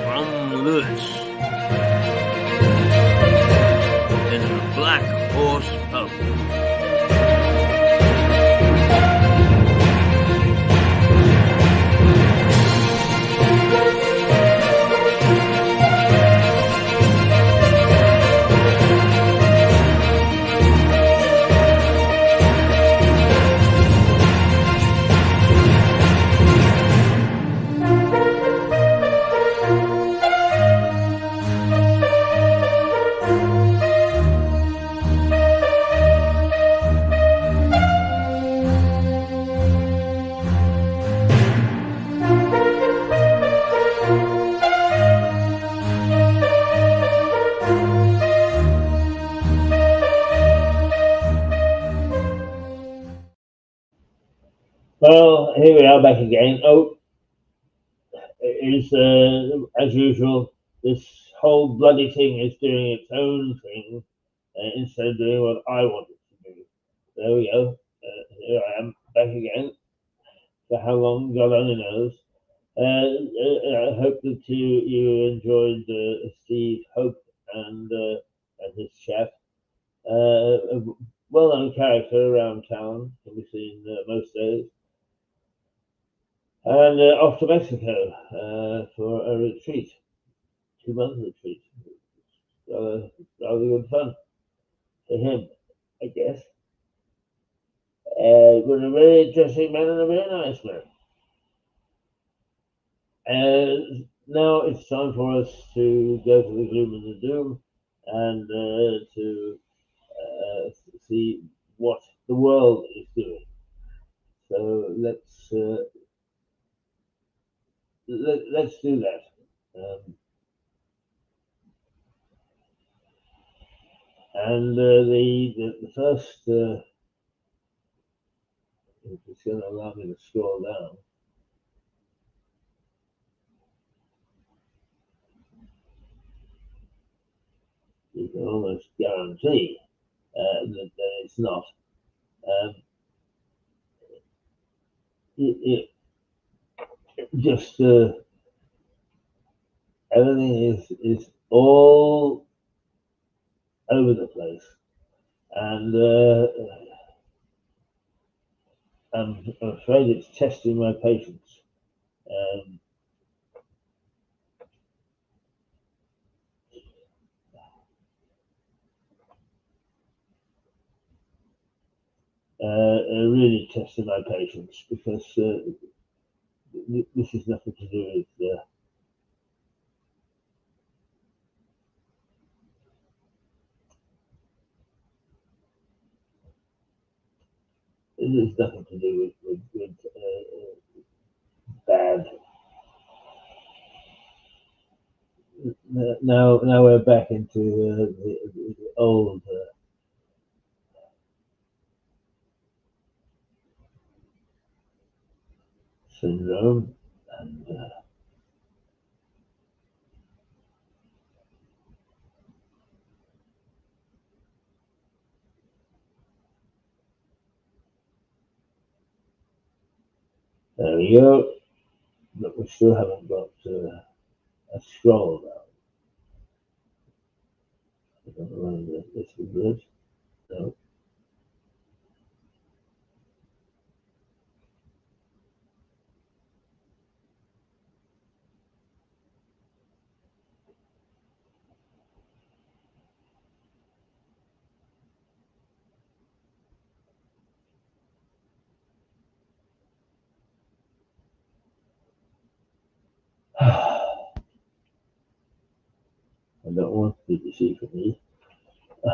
From Lewis in the Black Horse Pub. Well, here we are back again. Oh, it is as usual. This whole bloody thing is doing its own thing instead of doing what I wanted to do. There we go. Here I am back again. For how long, God only knows. I hope that you enjoyed Steve Hope and his chef. A well-known character around town, can be seen most days. And off to Mexico for a retreat, 2-month retreat. Rather good fun for him, I guess. But a very interesting man and a very nice man. Now it's time for us to go to the gloom and the doom and to see what the world is doing. So let's do that. And the first, if it's going to allow me to scroll down. You can almost guarantee that it's not. It just everything is all over the place, and I'm afraid it's testing my patience. Really testing my patience because this is nothing to do with it has nothing to do with bad. Now we're back into the old syndrome, and there we go. But we still haven't got a scroll down. I don't know whether this will do it. No. I don't want you to see from me. I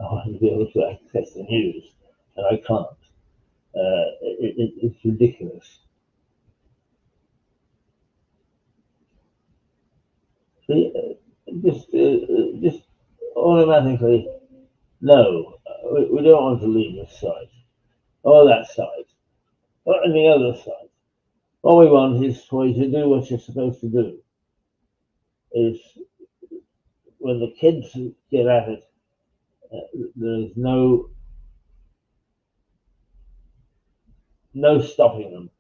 want to be able to access the news, and I can't. It's ridiculous. See, just automatically, no, we don't want to leave this site or that site or any other site. All we want is for you to do what you're supposed to do. Is when the kids get at it, there's no stopping them.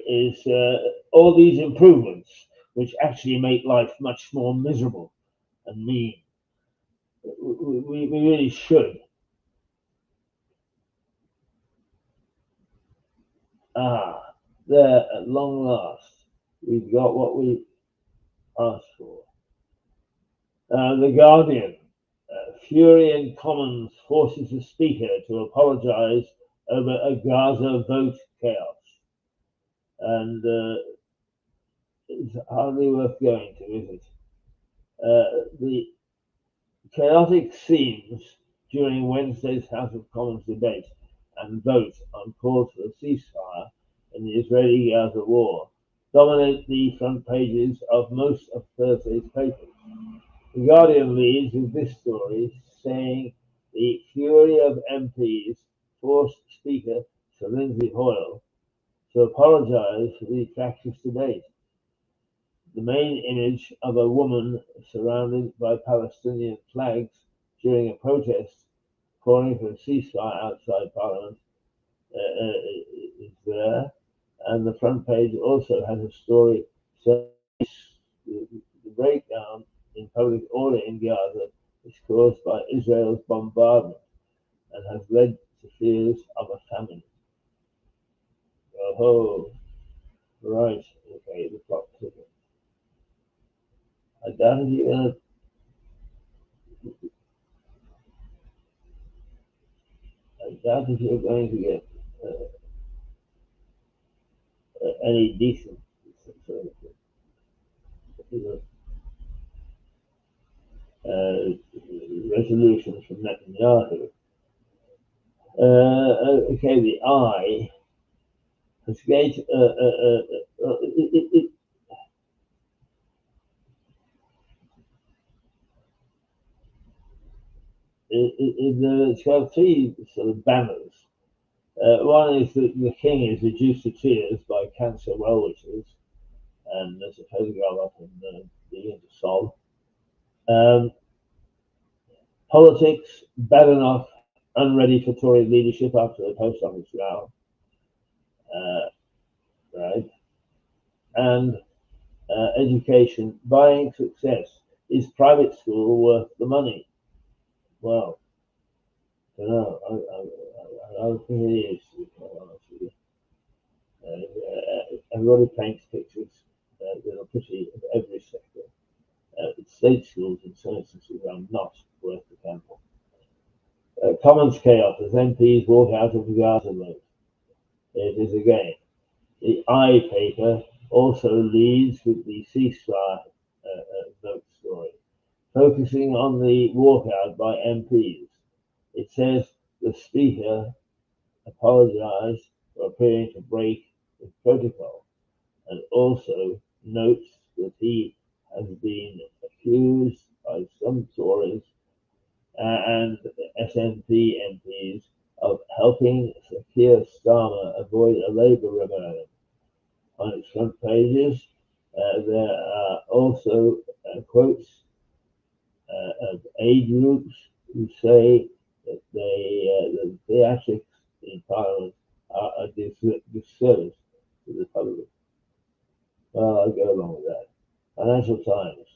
Is all these improvements which actually make life much more miserable and mean. We really should. There at long last, we've got what we asked for. The Guardian. Fury in Commons forces the Speaker to apologise over a Gaza vote chaos. And it's hardly worth going to, is it? The chaotic scenes during Wednesday's House of Commons debate and vote on calls for a ceasefire in the Israeli-Gaza war dominate the front pages of most of Thursday's papers. The Guardian leads with this story, saying the fury of MPs forced Speaker Sir Lindsay Hoyle to apologise for the fractious debate. The main image of a woman surrounded by Palestinian flags during a protest calling for a ceasefire outside Parliament is there, and the front page also has a story saying the breakdown in public order in Gaza is caused by Israel's bombardment and has led to fears of a famine. Oh, right, okay, the clock ticking. I doubt if you're going to get any decent resolutions from Netanyahu. Okay, the I has gained it's got three sort of banners. One is that the king is reduced to tears by cancer well wishers, and there's a photograph of him beginning to sob. Politics, Badenoch, unready for Tory leadership after the post office row. Right. And education, buying success. Is private school worth the money? Well, I don't know. I don't think it is, to be quite honest with you. Everybody paints pictures that are pretty of every sector. State schools in some instances are not worth the candle. Commons chaos as MPs walk out of the Gaza vote. It is again. The I paper also leads with the ceasefire vote story, focusing on the walkout by MPs. It says the Speaker apologised for appearing to break the protocol, and also notes that he has been accused by some Tories and SNP MPs of helping Sir Keir Starmer avoid a Labour rebellion. On its front pages, there are also quotes of aid groups who say that the theatrics in Parliament are a disservice to the public. Well, I'll go along with that. Financial Times.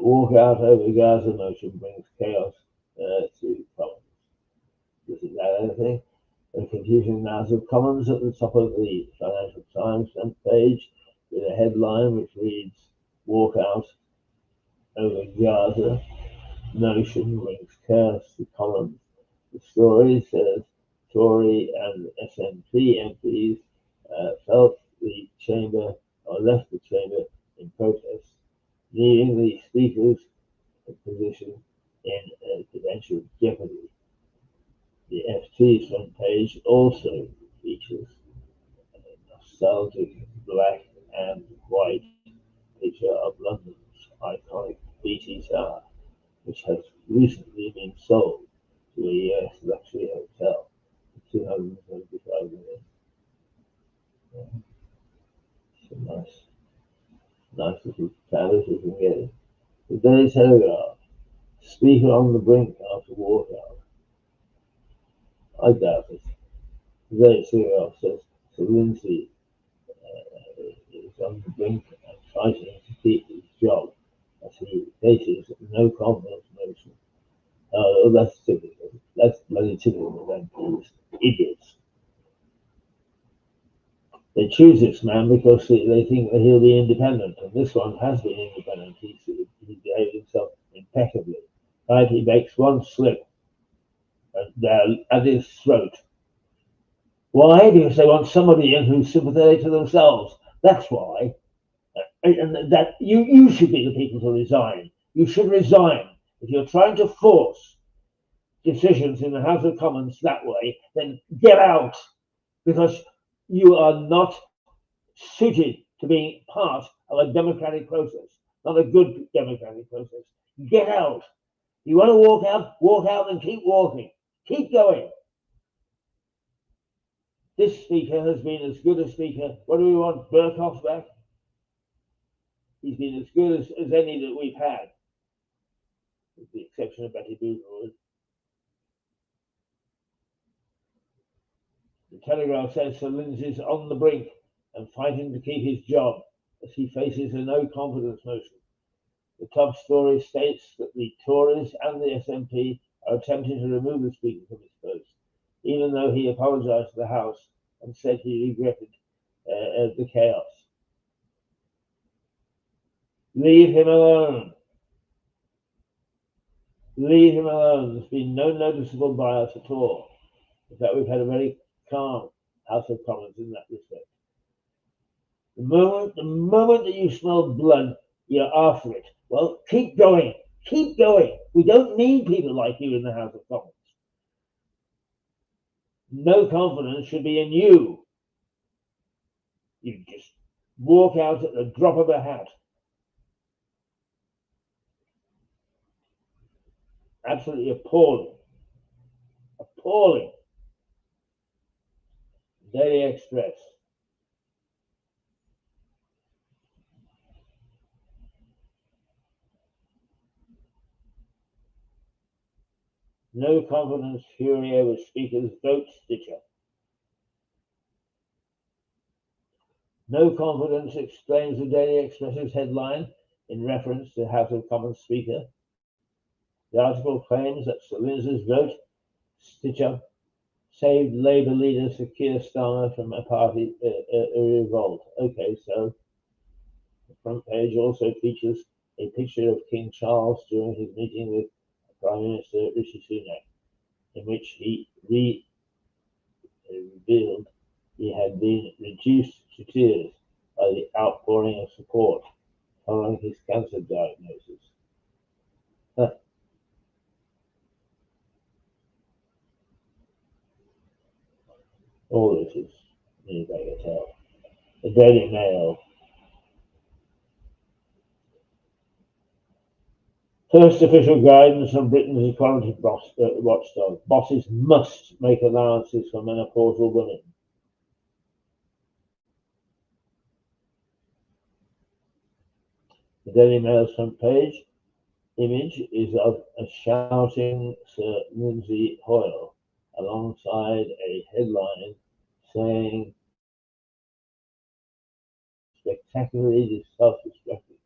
Walkout over Gaza motion brings chaos to Commons. Isn't that anything? The confusing House of Commons at the top of the Financial Times front page with a headline which reads Walkout over Gaza motion brings chaos to Commons. The story says Tory and SNP MPs felt the chamber or left the chamber in protest, leaving the Speaker's position in potential jeopardy. The FT's front page also features a nostalgic black and white picture of London's iconic BT Tower, which has recently been sold to a US luxury hotel for $275 million. Some nice little towers you can get. The Daily Telegraph. Speaker on the brink after walkout. I doubt it. The Daily Telegraph says Sir Lindsay is on the brink and fighting to keep his job as he faces no confidence motion. Oh, that's typical. That's bloody typical of MPs. Idiots. They choose this man because they think that he'll be independent, and this one has been independent. He behaved himself impeccably. Right? He makes one slip and they're at his throat. Why? Because they want somebody in who's sympathetic to themselves. That's why. And that you should be the people to resign. You should resign. If you're trying to force decisions in the House of Commons that way, then get out, because you are not suited to being part of a democratic process, not a good democratic process. Get out. You want to walk out and keep walking. Keep going. This speaker has been as good a speaker. What do we want? Burkhoff back? He's been as good as any that we've had, with the exception of Betty Boothroyd. The Telegraph says Sir Lindsay's on the brink and fighting to keep his job as he faces a no confidence motion. The top story states that the Tories and the SNP are attempting to remove the Speaker from his post, even though he apologised to the House and said he regretted the chaos. Leave him alone. Leave him alone. There's been no noticeable bias at all. In fact, we've had a very calm House of Commons in that respect. The moment that you smell blood, you're after it. Well, keep going. Keep going. We don't need people like you in the House of Commons. No confidence should be in you. You just walk out at the drop of a hat. Absolutely appalling. Appalling. Daily Express. No confidence fury over Speaker's vote stitcher. No confidence, explains the Daily Express's headline in reference to House of Commons Speaker. The article claims that Sir Lindsay's vote stitcher saved Labour leader Sir Keir Starmer from a party revolt. Okay, so the front page also features a picture of King Charles during his meeting with Prime Minister Rishi Sunak, in which he revealed he had been reduced to tears by the outpouring of support following his cancer diagnosis. All this is near bagatelle. The Daily Mail. First official guidance from Britain's equality watchdog. Bosses must make allowances for menopausal women. The Daily Mail's front page image is of a shouting Sir Lindsay Hoyle alongside a headline saying spectacularly self-destructive.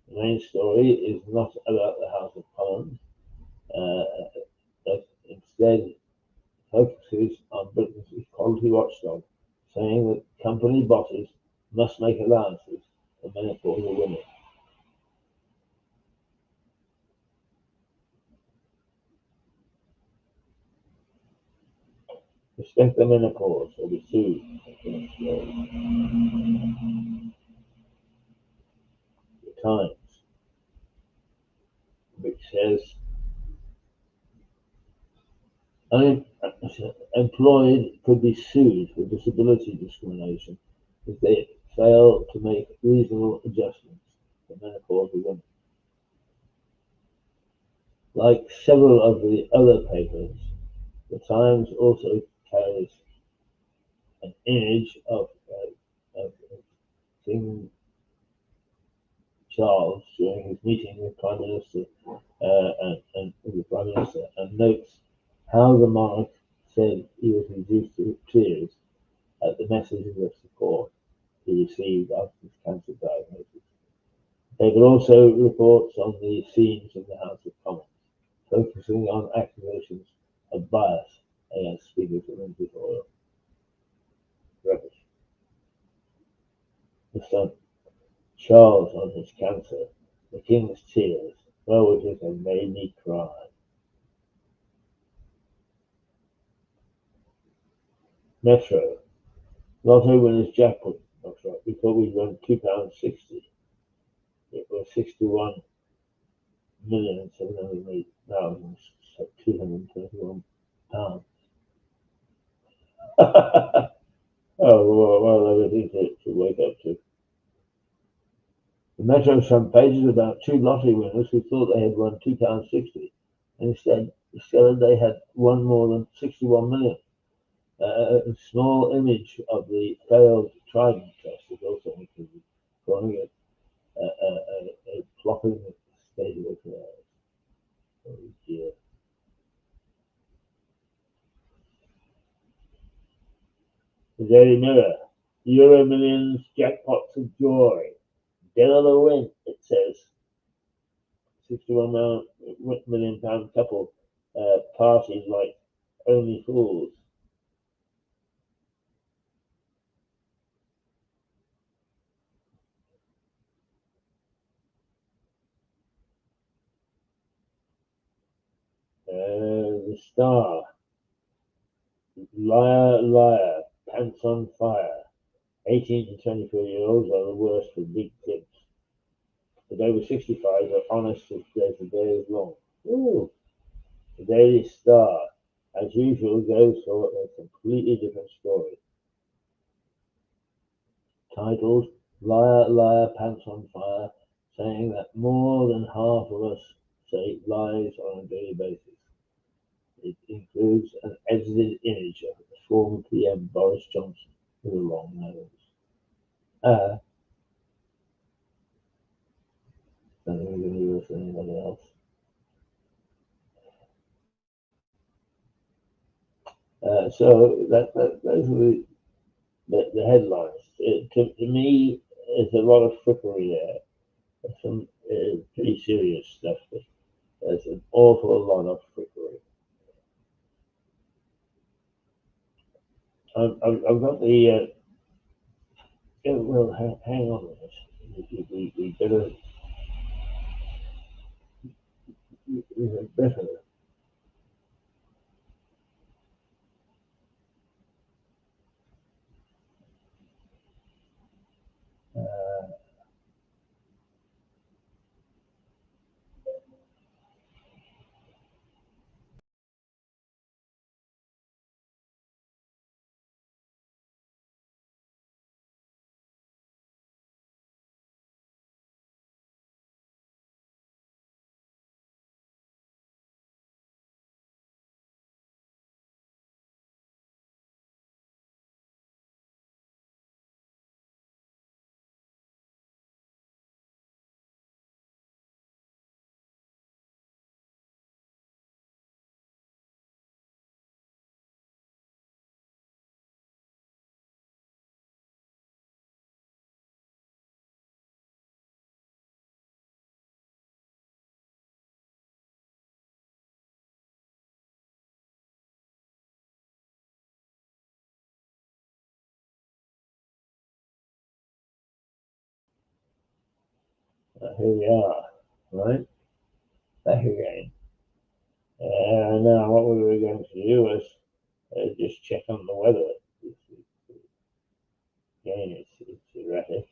The main story is not about the House of Commons, but instead focuses on Britain's equality watchdog, saying that company bosses must make allowances for menopausal women. Respect the menopause or be sued. The Times, which says unemployed could be sued for disability discrimination if they fail to make reasonable adjustments for menopausal women. Like several of the other papers, the Times also carries an image of King Charles during his meeting with Prime Minister and the Prime Minister, and notes how the monarch said he was reduced to tears at the messages of support he received after his cancer diagnosis. David also reports on the scenes in the House of Commons, focusing on accusations of bias against Speaker Elizabeth Oil. Rubbish. The son, Charles, on his cancer, the King's tears, well wishes have made me cry. Metro. Lotto winners jackpot. That's right. We thought we'd won £2.60. It was 61,708,221 pounds. Oh, well, everything to wake up to. The Metro front page is about two lottery winners who thought they had won £2.60, and instead discovered they had won more than 61 million. A small image of the failed Trident test is also included, calling it a flopping state of affairs. Oh dear. The Daily Mirror. Euro Millions jackpots of joy. Dead on the win, it says. £61 million couple parties like only fools. The Star. Liar, liar, pants on fire. 18 to 24-year-olds are the worst for big tips. But over 65 are honest as the day is long. Ooh. The Daily Star, as usual, goes for a completely different story. Titled Liar, Liar, Pants on Fire, saying that more than half of us say lies on a daily basis. It includes an edited image of former PM Boris Johnson with a long nose. Don't think we're going to use anybody else. So those are the headlines. To me, there's a lot of frippery there. There's some pretty serious stuff. There's an awful lot of frippery. I've got the. Well, hang on a minute. We better. We had better. Here we are, right? Back again. Now, what we were going to do was just check on the weather. Again, it's erratic.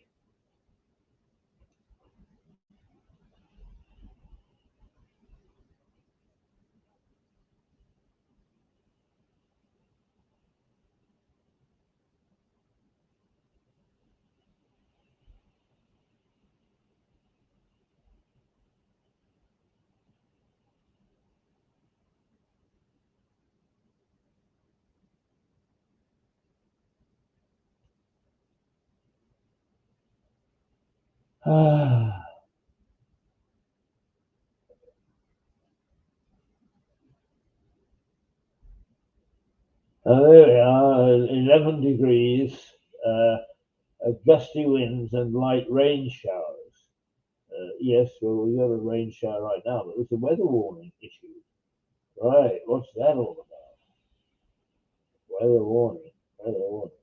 There we are, 11 degrees, gusty winds and light rain showers. Yes, well, we've got a rain shower right now, but there's a weather warning issued. Right, what's that all about? Weather warning, weather warning.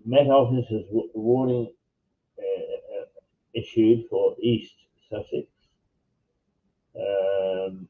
Met Office has warning issued for East Sussex. Um,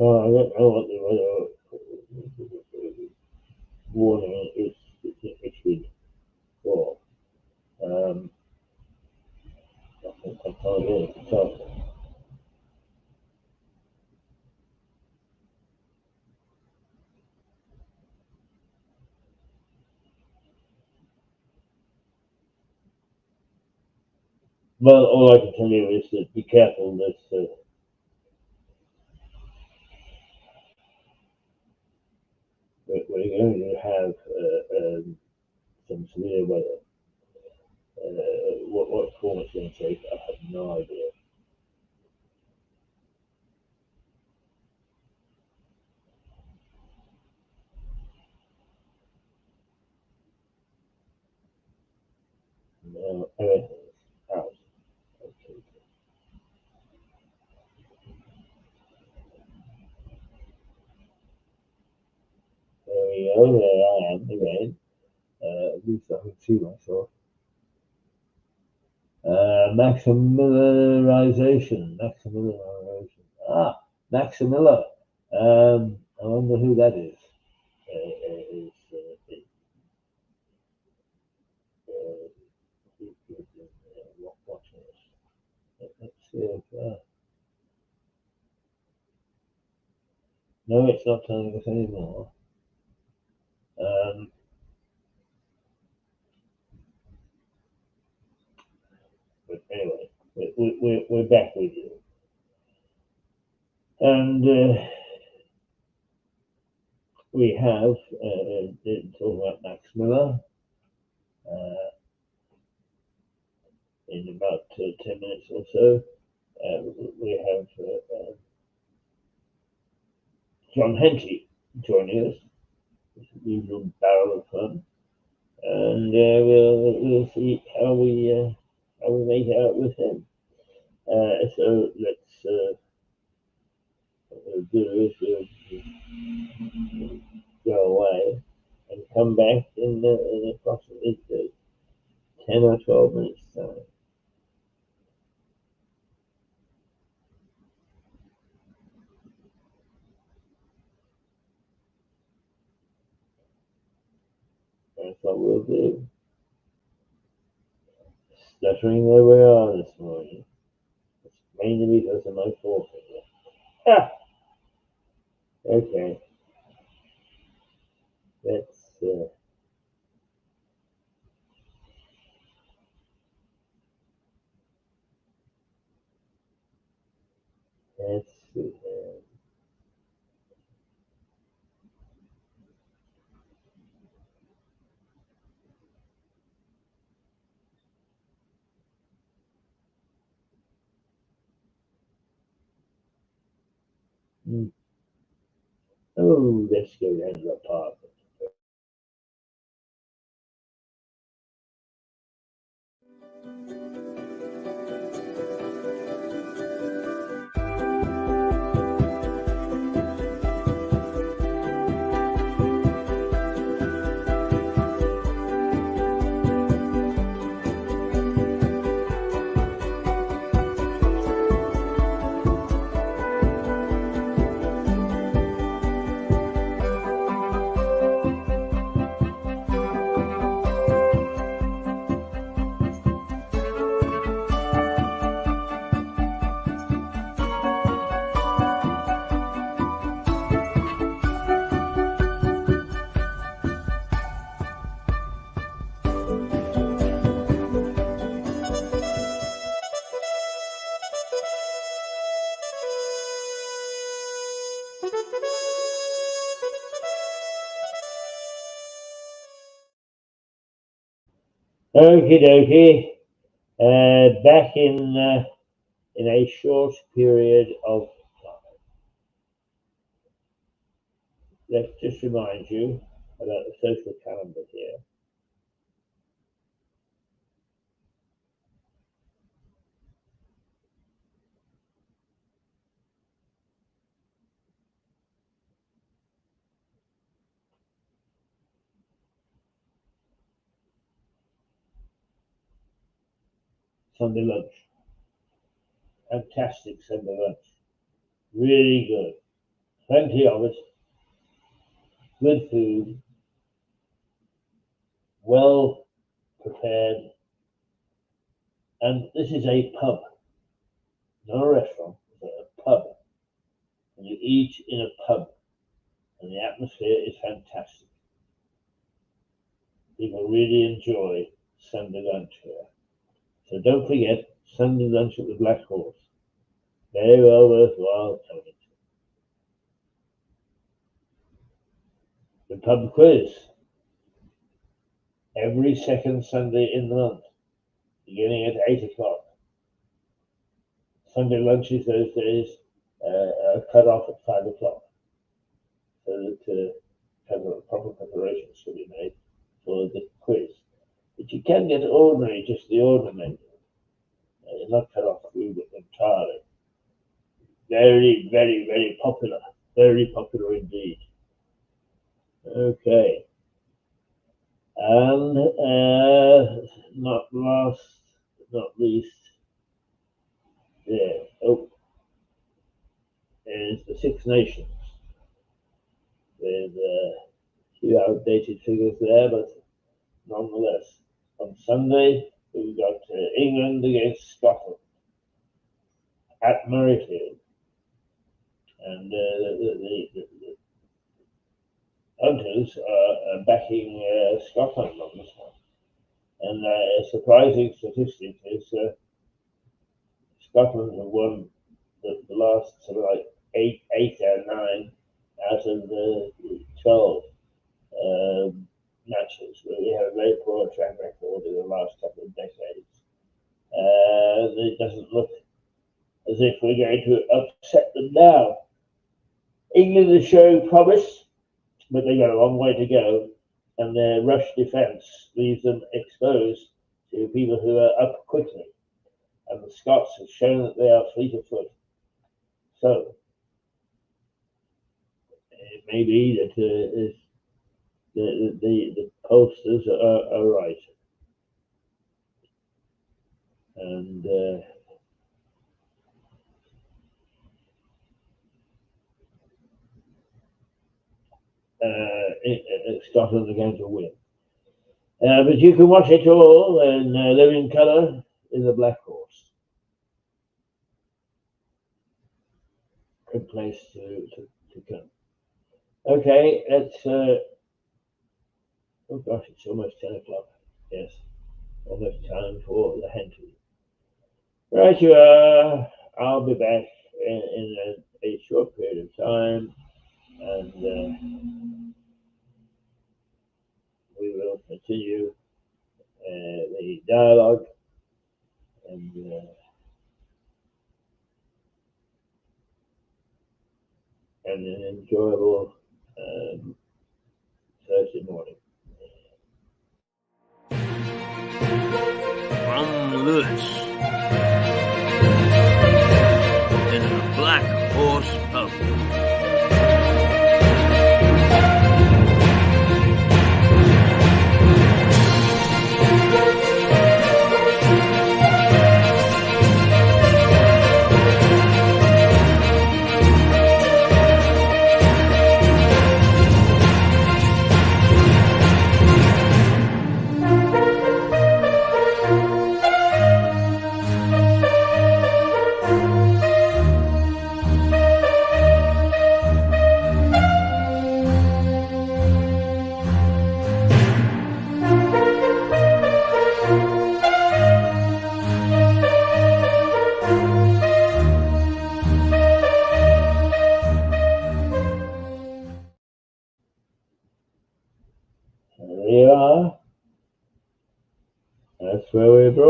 oh, I don't know what the weather warning is issued for. I can't really tell. Well, all I can tell you is that be careful that we're going to have some severe weather. What form it's going to take, I have no idea. Everything's out. Okay. There we go. There I am again. At least I can see myself. Maximillarization. Maximillarization. Maximilla. I wonder who that is. Is watching this. Let's see if. No, it's not telling us anymore. But anyway, we're back with you. And we have, talking about Max Miller, in about 10 minutes or so, we have John Henty joining us. It's a usual barrel of fun. And we'll see how we make out with him. So let's do is go away and come back in approximately 10 or 12 minutes time. That's what we'll do. Stuttering where we are this morning. It's mainly because of my forefinger. Ah! Okay. Let's see. Oh, let's go down to the park. Okie dokie. Back in a short period of time. Let's just remind you about the social calendar here. Sunday lunch. Fantastic Sunday lunch. Really good. Plenty of it. Good food. Well prepared. And this is a pub, not a restaurant, but a pub. And you eat in a pub. And the atmosphere is fantastic. People really enjoy Sunday lunch here. So don't forget Sunday lunch at the Black Horse. Very well worthwhile coming to. The pub quiz. Every second Sunday in the month, beginning at 8 o'clock. Sunday lunches those days are cut off at 5 o'clock. So that proper preparations should be made for the quiz. But you can get ordinary, just the ordinary menu. You're not cut off food entirely. Very, very, very popular. Very popular indeed. Okay. And not last, not least, there. Is the Six Nations. With a few outdated figures there, but nonetheless. On Sunday, we've got England against Scotland at Murrayfield. And the punters are backing Scotland on this one. And a surprising statistic is Scotland have won the last sort of like eight or nine out of the 12 matches, where we have a very poor track record in the last couple of decades. It doesn't look as if we're going to upset them now. England is showing promise, but they've got a long way to go, and their rush defence leaves them exposed to people who are up quickly. And the Scots have shown that they are fleet of foot. So it may be that the posters are right. And Scotland are going to win. But you can watch it all in living colour in the Black Horse. Good place to come. Okay, let's. Oh gosh, it's almost 10 o'clock. Yes, almost time for the Henty. Right, you are. I'll be back in a short period of time, and we will continue the dialogue and an enjoyable Thursday morning. From Lewis in the Black Horse Pub.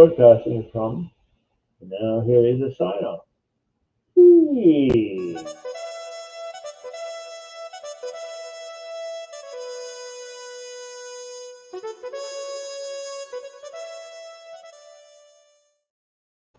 broadcasting from. And now here is a sign off.